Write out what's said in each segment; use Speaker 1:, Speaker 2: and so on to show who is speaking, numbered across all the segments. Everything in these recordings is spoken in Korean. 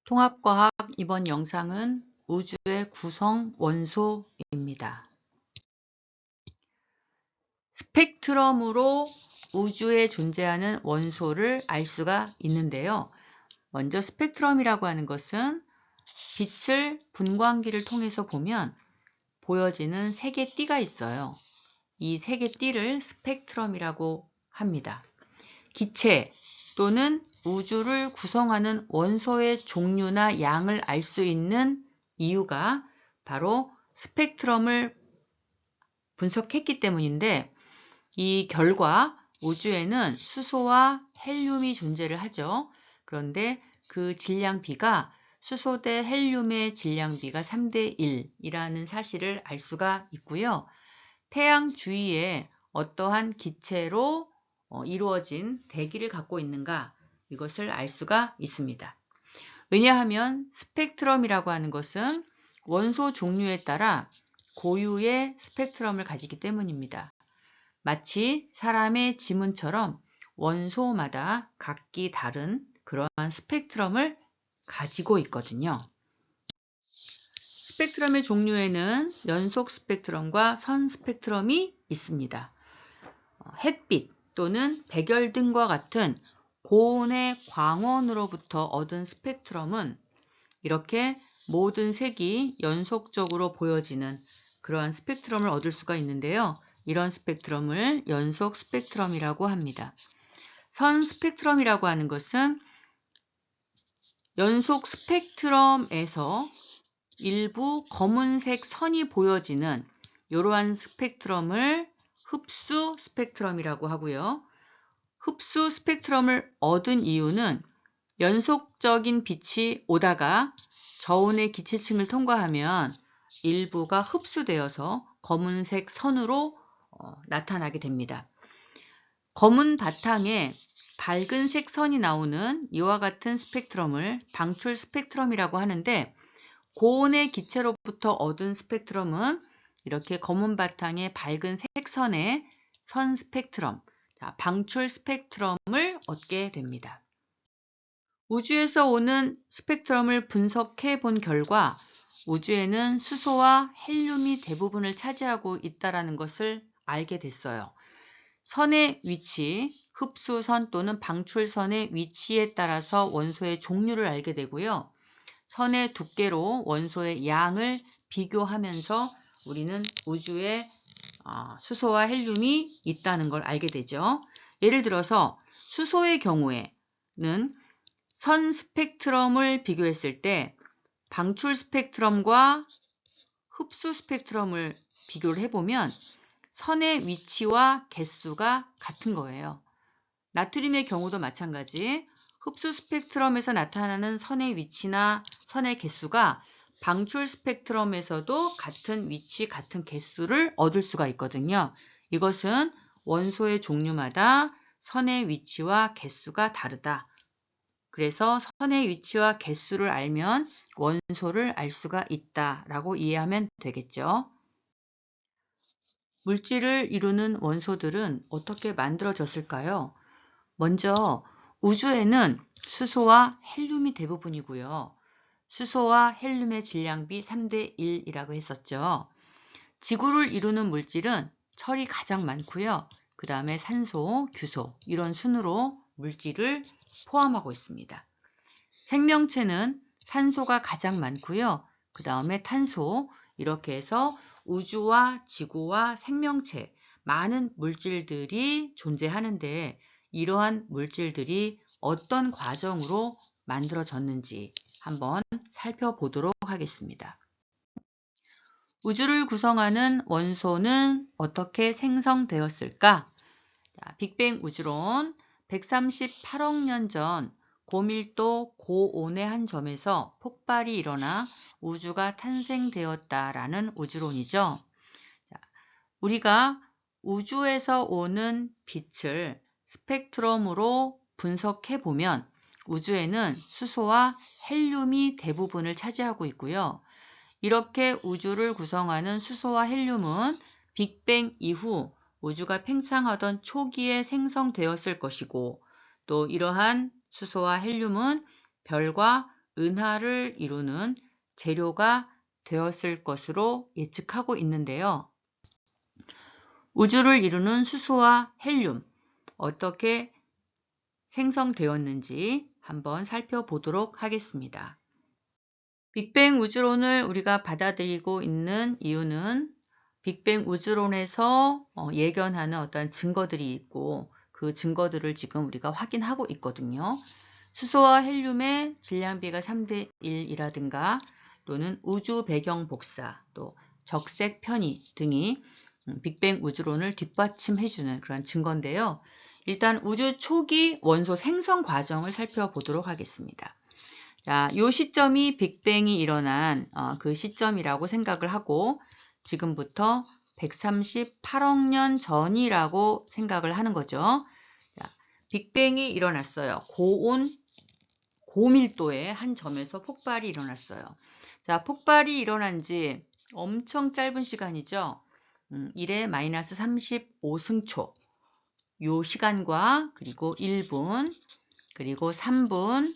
Speaker 1: 통합과학 이번 영상은 우주의 구성 원소입니다. 스펙트럼으로 우주에 존재하는 원소를 알 수가 있는데요. 먼저 스펙트럼이라고 하는 것은 빛을 분광기를 통해서 보면 보여지는 세 개 띠가 있어요. 이 세 개 띠를 스펙트럼이라고 합니다. 기체 또는 우주를 구성하는 원소의 종류나 양을 알 수 있는 이유가 바로 스펙트럼을 분석했기 때문인데, 이 결과 우주에는 수소와 헬륨이 존재를 하죠. 그런데 그 질량비가 수소 대 헬륨의 질량비가 3대 1이라는 사실을 알 수가 있고요. 태양 주위에 어떠한 기체로 이루어진 대기를 갖고 있는가, 이것을 알 수가 있습니다. 왜냐하면 스펙트럼이라고 하는 것은 원소 종류에 따라 고유의 스펙트럼을 가지기 때문입니다. 마치 사람의 지문처럼 원소마다 각기 다른 그러한 스펙트럼을 가지고 있거든요. 스펙트럼의 종류에는 연속 스펙트럼과 선 스펙트럼이 있습니다. 햇빛 또는 백열등과 같은 고온의 광원으로부터 얻은 스펙트럼은 이렇게 모든 색이 연속적으로 보여지는 그러한 스펙트럼을 얻을 수가 있는데요. 이런 스펙트럼을 연속 스펙트럼이라고 합니다. 선 스펙트럼이라고 하는 것은 연속 스펙트럼에서 일부 검은색 선이 보여지는 이러한 스펙트럼을 흡수 스펙트럼이라고 하고요. 흡수 스펙트럼을 얻은 이유는 연속적인 빛이 오다가 저온의 기체층을 통과하면 일부가 흡수되어서 검은색 선으로 나타나게 됩니다. 검은 바탕에 밝은색 선이 나오는 이와 같은 스펙트럼을 방출 스펙트럼이라고 하는데, 고온의 기체로부터 얻은 스펙트럼은 이렇게 검은 바탕에 밝은 색선의 선 스펙트럼, 방출 스펙트럼을 얻게 됩니다. 우주에서 오는 스펙트럼을 분석해 본 결과 우주에는 수소와 헬륨이 대부분을 차지하고 있다는 것을 알게 됐어요. 선의 위치, 흡수선 또는 방출선의 위치에 따라서 원소의 종류를 알게 되고요. 선의 두께로 원소의 양을 비교하면서 우리는 우주에 수소와 헬륨이 있다는 걸 알게 되죠. 예를 들어서 수소의 경우에는 선 스펙트럼을 비교했을 때 방출 스펙트럼과 흡수 스펙트럼을 비교를 해보면 선의 위치와 개수가 같은 거예요. 나트륨의 경우도 마찬가지. 흡수 스펙트럼에서 나타나는 선의 위치나 선의 개수가 방출 스펙트럼에서도 같은 위치, 같은 개수를 얻을 수가 있거든요. 이것은 원소의 종류마다 선의 위치와 개수가 다르다. 그래서 선의 위치와 개수를 알면 원소를 알 수가 있다라고 이해하면 되겠죠. 물질을 이루는 원소들은 어떻게 만들어졌을까요? 먼저 우주에는 수소와 헬륨이 대부분이고요. 수소와 헬륨의 질량비 3대 1이라고 했었죠. 지구를 이루는 물질은 철이 가장 많고요. 그 다음에 산소, 규소 이런 순으로 물질을 포함하고 있습니다. 생명체는 산소가 가장 많고요. 그 다음에 탄소, 이렇게 해서 우주와 지구와 생명체, 많은 물질들이 존재하는데 이러한 물질들이 어떤 과정으로 만들어졌는지 한번 살펴보도록 하겠습니다. 우주를 구성하는 원소는 어떻게 생성되었을까? 빅뱅 우주론 138억 년 전 고밀도 고온의 한 점에서 폭발이 일어나 우주가 탄생되었다라는 우주론이죠. 우리가 우주에서 오는 빛을 스펙트럼으로 분석해 보면 우주에는 수소와 헬륨이 대부분을 차지하고 있고요. 이렇게 우주를 구성하는 수소와 헬륨은 빅뱅 이후 우주가 팽창하던 초기에 생성되었을 것이고, 또 이러한 수소와 헬륨은 별과 은하를 이루는 재료가 되었을 것으로 예측하고 있는데요. 우주를 이루는 수소와 헬륨, 어떻게 생성되었는지 한번 살펴보도록 하겠습니다. 빅뱅 우주론을 우리가 받아들이고 있는 이유는 빅뱅 우주론에서 예견하는 어떤 증거들이 있고 그 증거들을 지금 우리가 확인하고 있거든요. 수소와 헬륨의 질량비가 3대 1이라든가 또는 우주 배경 복사, 또 적색 편의 등이 빅뱅 우주론을 뒷받침해주는 그런 증거인데요. 일단 우주 초기 원소 생성 과정을 살펴보도록 하겠습니다. 자, 이 시점이 빅뱅이 일어난 그 시점이라고 생각을 하고 지금부터 138억 년 전이라고 생각을 하는 거죠. 자, 빅뱅이 일어났어요. 고온, 고밀도의 한 점에서 폭발이 일어났어요. 자, 폭발이 일어난 지 엄청 짧은 시간이죠. 1의 마이너스 35승초. 요 시간과 그리고 1분, 그리고 3분,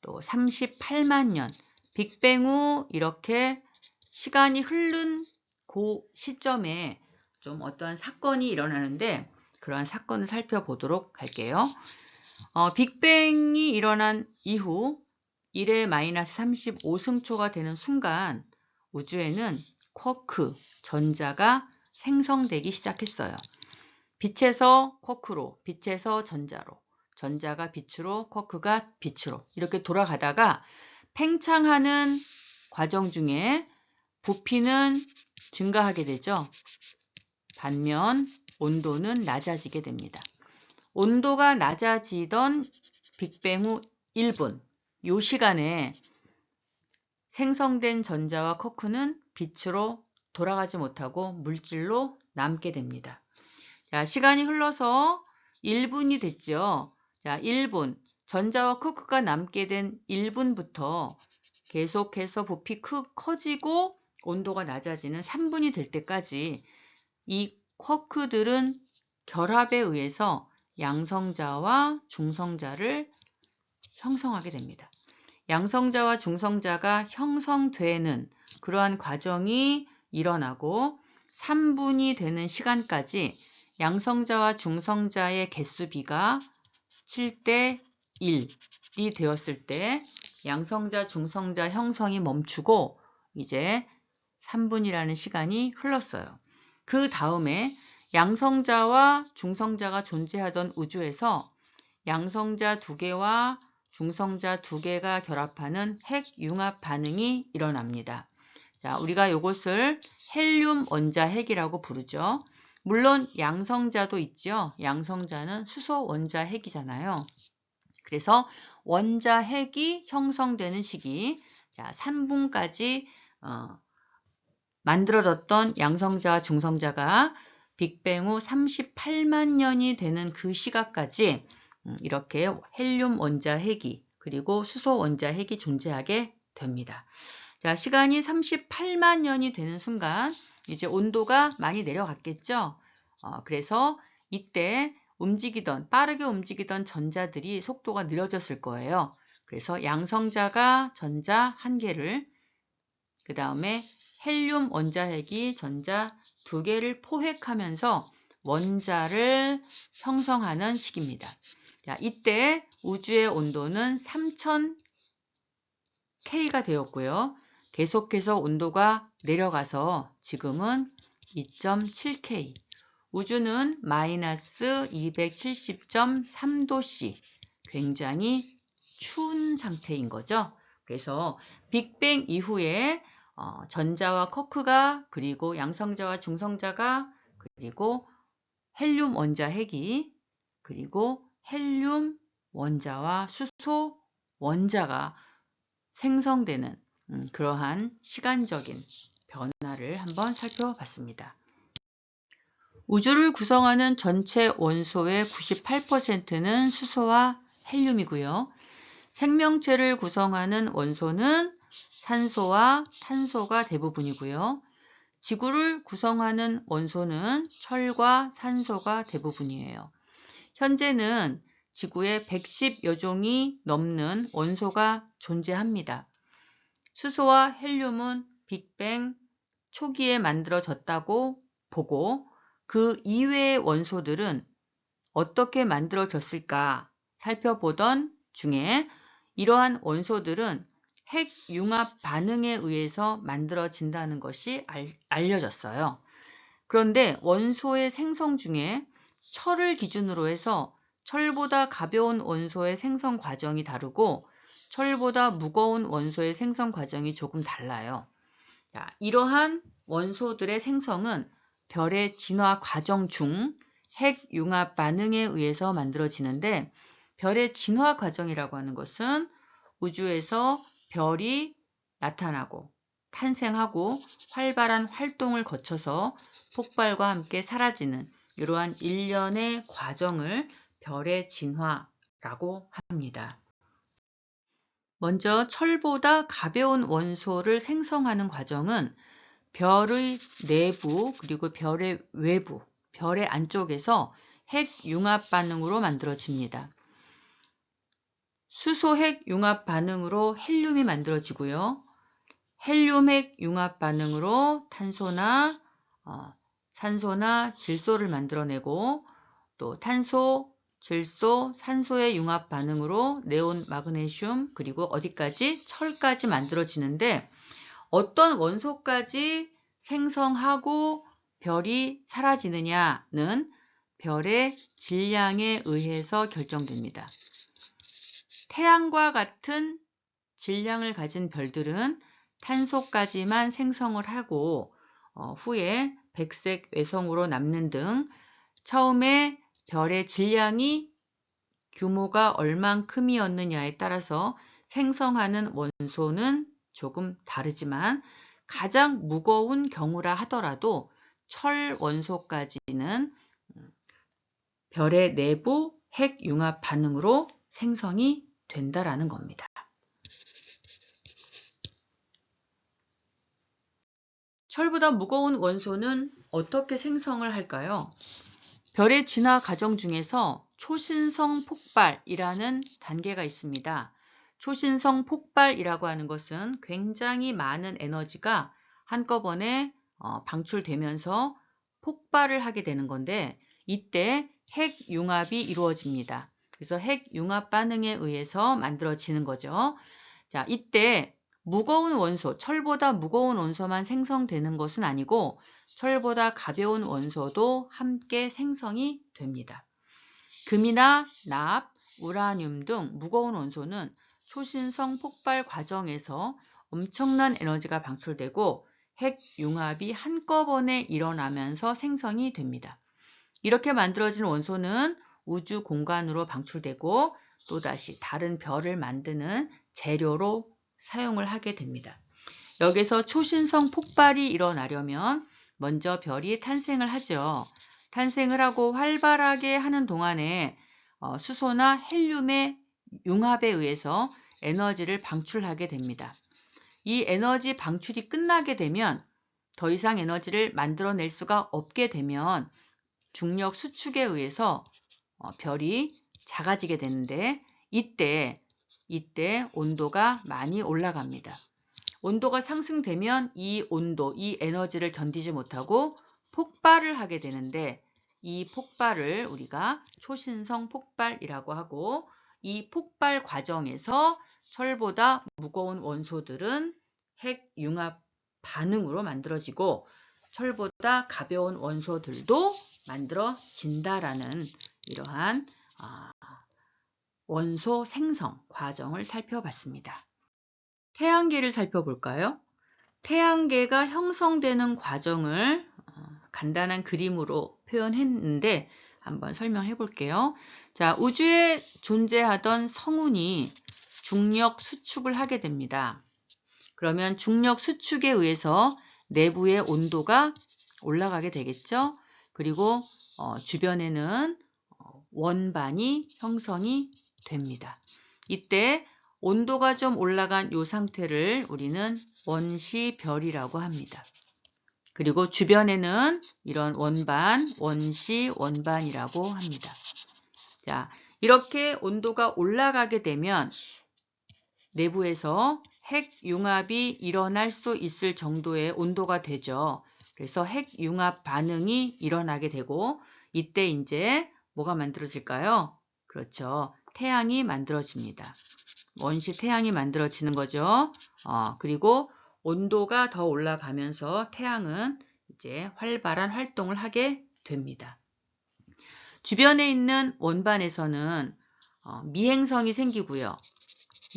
Speaker 1: 또 38만 년, 빅뱅 후 이렇게 시간이 흐른 그 시점에 좀 어떠한 사건이 일어나는데 그러한 사건을 살펴보도록 할게요. 빅뱅이 일어난 이후 1의 마이너스 35승초가 되는 순간 우주에는 쿼크, 전자가 생성되기 시작했어요. 빛에서 쿼크로, 빛에서 전자로, 전자가 빛으로, 쿼크가 빛으로 이렇게 돌아가다가 팽창하는 과정 중에 부피는 증가하게 되죠. 반면 온도는 낮아지게 됩니다. 온도가 낮아지던 빅뱅 후 1분, 이 시간에 생성된 전자와 쿼크는 빛으로 돌아가지 못하고 물질로 남게 됩니다. 자, 시간이 흘러서 1분이 됐죠. 자, 1분, 전자와 쿼크가 남게 된 1분부터 계속해서 부피 커지고 온도가 낮아지는 3분이 될 때까지 이 쿼크들은 결합에 의해서 양성자와 중성자를 형성하게 됩니다. 양성자와 중성자가 형성되는 그러한 과정이 일어나고 3분이 되는 시간까지 양성자와 중성자의 개수비가 7대 1이 되었을 때 양성자, 중성자 형성이 멈추고 이제 3분이라는 시간이 흘렀어요. 그 다음에 양성자와 중성자가 존재하던 우주에서 양성자 2개와 중성자 2개가 결합하는 핵융합 반응이 일어납니다. 자, 우리가 이것을 헬륨 원자핵이라고 부르죠. 물론 양성자도 있죠. 양성자는 수소 원자핵이잖아요. 그래서 원자핵이 형성되는 시기, 자, 3분까지 만들어졌던 양성자와 중성자가 빅뱅 후 38만 년이 되는 그 시각까지 이렇게 헬륨 원자핵이 그리고 수소 원자핵이 존재하게 됩니다. 자, 시간이 38만 년이 되는 순간 이제 온도가 많이 내려갔겠죠. 그래서 이때 빠르게 움직이던 전자들이 속도가 느려졌을 거예요. 그래서 양성자가 전자 1개를, 그 다음에 헬륨 원자핵이 전자 2개를 포획하면서 원자를 형성하는 시기입니다. 자, 이때 우주의 온도는 3000K가 되었고요. 계속해서 온도가 내려가서 지금은 2.7K, 우주는 마이너스 270.3도씨, 굉장히 추운 상태인 거죠. 그래서 빅뱅 이후에 전자와 쿼크가, 그리고 양성자와 중성자가, 그리고 헬륨 원자핵이, 그리고 헬륨 원자와 수소 원자가 생성되는 그러한 시간적인 변화를 한번 살펴봤습니다. 우주를 구성하는 전체 원소의 98%는 수소와 헬륨이고요. 생명체를 구성하는 원소는 산소와 탄소가 대부분이고요. 지구를 구성하는 원소는 철과 산소가 대부분이에요. 현재는 지구에 110여 종이 넘는 원소가 존재합니다. 수소와 헬륨은 빅뱅 초기에 만들어졌다고 보고 그 이외의 원소들은 어떻게 만들어졌을까 살펴보던 중에 이러한 원소들은 핵융합 반응에 의해서 만들어진다는 것이 알려졌어요. 그런데 원소의 생성 중에 철을 기준으로 해서 철보다 가벼운 원소의 생성 과정이 다르고 철보다 무거운 원소의 생성 과정이 조금 달라요. 자, 이러한 원소들의 생성은 별의 진화 과정 중 핵융합 반응에 의해서 만들어지는데 별의 진화 과정이라고 하는 것은 우주에서 별이 나타나고 탄생하고 활발한 활동을 거쳐서 폭발과 함께 사라지는 이러한 일련의 과정을 별의 진화라고 합니다. 먼저 철보다 가벼운 원소를 생성하는 과정은 별의 내부 그리고 별의 외부, 별의 안쪽에서 핵융합 반응으로 만들어집니다. 수소 핵융합 반응으로 헬륨이 만들어지고요. 헬륨 핵융합 반응으로 탄소나 산소나 질소를 만들어내고 또 탄소, 질소, 산소의 융합 반응으로 네온, 마그네슘 그리고 어디까지? 철까지 만들어지는데 어떤 원소까지 생성하고 별이 사라지느냐는 별의 질량에 의해서 결정됩니다. 태양과 같은 질량을 가진 별들은 탄소까지만 생성을 하고 후에 백색 외성으로 남는 등 처음에 별의 질량이 규모가 얼만큼이었느냐에 따라서 생성하는 원소는 조금 다르지만 가장 무거운 경우라 하더라도 철 원소까지는 별의 내부 핵융합 반응으로 생성이 된다라는 겁니다. 철보다 무거운 원소는 어떻게 생성을 할까요? 별의 진화 과정 중에서 초신성 폭발이라는 단계가 있습니다. 초신성 폭발이라고 하는 것은 굉장히 많은 에너지가 한꺼번에 방출되면서 폭발을 하게 되는 건데 이때 핵융합이 이루어집니다. 그래서 핵융합 반응에 의해서 만들어지는 거죠. 자, 이때 무거운 원소, 철보다 무거운 원소만 생성되는 것은 아니고 철보다 가벼운 원소도 함께 생성이 됩니다. 금이나 납, 우라늄 등 무거운 원소는 초신성 폭발 과정에서 엄청난 에너지가 방출되고 핵융합이 한꺼번에 일어나면서 생성이 됩니다. 이렇게 만들어진 원소는 우주 공간으로 방출되고 또다시 다른 별을 만드는 재료로 사용을 하게 됩니다. 여기서 초신성 폭발이 일어나려면 먼저 별이 탄생을 하죠. 탄생을 하고 활발하게 하는 동안에 수소나 헬륨의 융합에 의해서 에너지를 방출하게 됩니다. 이 에너지 방출이 끝나게 되면 더 이상 에너지를 만들어낼 수가 없게 되면 중력 수축에 의해서 별이 작아지게 되는데 이때 온도가 많이 올라갑니다. 온도가 상승되면 이 온도, 이 에너지를 견디지 못하고 폭발을 하게 되는데 이 폭발을 우리가 초신성 폭발이라고 하고 이 폭발 과정에서 철보다 무거운 원소들은 핵융합 반응으로 만들어지고 철보다 가벼운 원소들도 만들어진다라는 이러한 원소 생성 과정을 살펴봤습니다. 태양계를 살펴볼까요? 태양계가 형성되는 과정을 간단한 그림으로 표현했는데 한번 설명해 볼게요. 자, 우주에 존재하던 성운이 중력 수축을 하게 됩니다. 그러면 중력 수축에 의해서 내부의 온도가 올라가게 되겠죠. 그리고 주변에는 원반이 형성이 됩니다. 이때 온도가 좀 올라간 이 상태를 우리는 원시별이라고 합니다. 그리고 주변에는 이런 원반, 원시 원반이라고 합니다. 자, 이렇게 온도가 올라가게 되면 내부에서 핵융합이 일어날 수 있을 정도의 온도가 되죠. 그래서 핵융합 반응이 일어나게 되고 이때 이제 뭐가 만들어질까요? 그렇죠. 태양이 만들어집니다. 원시 태양이 만들어지는 거죠. 그리고 온도가 더 올라가면서 태양은 이제 활발한 활동을 하게 됩니다. 주변에 있는 원반에서는 미행성이 생기고요.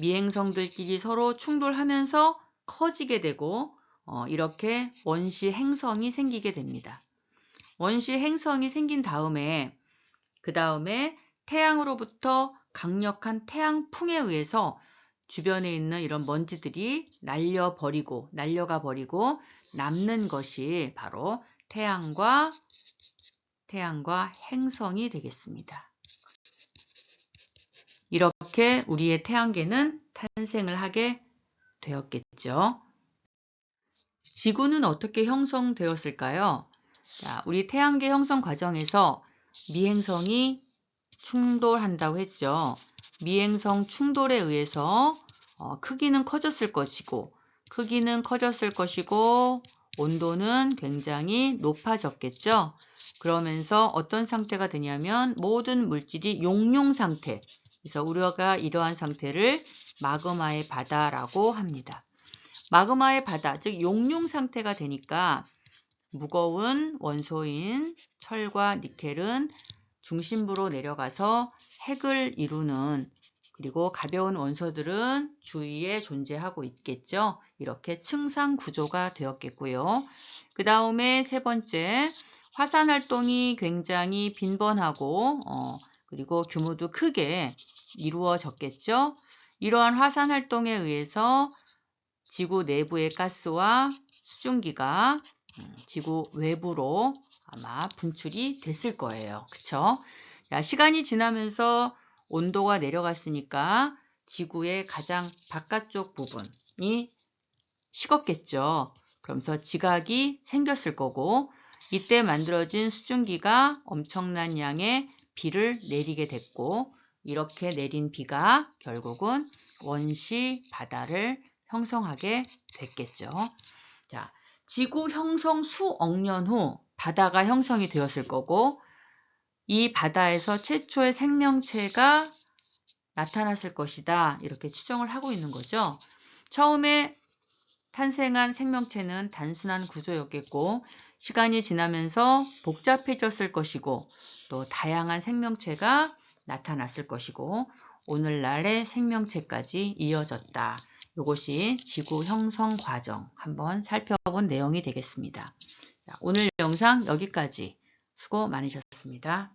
Speaker 1: 미행성들끼리 서로 충돌하면서 커지게 되고 이렇게 원시 행성이 생기게 됩니다. 원시 행성이 생긴 다음에 그 다음에 태양으로부터 강력한 태양풍에 의해서 주변에 있는 이런 먼지들이 날려가 버리고 남는 것이 바로 태양과 행성이 되겠습니다. 이렇게 우리의 태양계는 탄생을 하게 되었겠죠. 지구는 어떻게 형성되었을까요? 자, 우리 태양계 형성 과정에서 미행성이 충돌한다고 했죠. 미행성 충돌에 의해서 크기는 커졌을 것이고 온도는 굉장히 높아졌겠죠. 그러면서 어떤 상태가 되냐면 모든 물질이 용융 상태, 그래서 우리가 이러한 상태를 마그마의 바다라고 합니다. 마그마의 바다, 즉 용융 상태가 되니까 무거운 원소인 철과 니켈은 중심부로 내려가서 핵을 이루는, 그리고 가벼운 원소들은 주위에 존재하고 있겠죠. 이렇게 층상 구조가 되었겠고요. 그 다음에 세 번째, 화산 활동이 굉장히 빈번하고 그리고 규모도 크게 이루어졌겠죠. 이러한 화산 활동에 의해서 지구 내부의 가스와 수증기가 지구 외부로 아마 분출이 됐을 거예요. 그쵸? 자, 시간이 지나면서 온도가 내려갔으니까 지구의 가장 바깥쪽 부분이 식었겠죠. 그러면서 지각이 생겼을 거고 이때 만들어진 수증기가 엄청난 양의 비를 내리게 됐고 이렇게 내린 비가 결국은 원시 바다를 형성하게 됐겠죠. 자, 지구 형성 수억 년 후 바다가 형성이 되었을 거고 이 바다에서 최초의 생명체가 나타났을 것이다. 이렇게 추정을 하고 있는 거죠. 처음에 탄생한 생명체는 단순한 구조였겠고 시간이 지나면서 복잡해졌을 것이고 또 다양한 생명체가 나타났을 것이고 오늘날의 생명체까지 이어졌다. 이것이 지구 형성 과정 한번 살펴본 내용이 되겠습니다. 오늘 영상 여기까지 수고 많으셨습니다.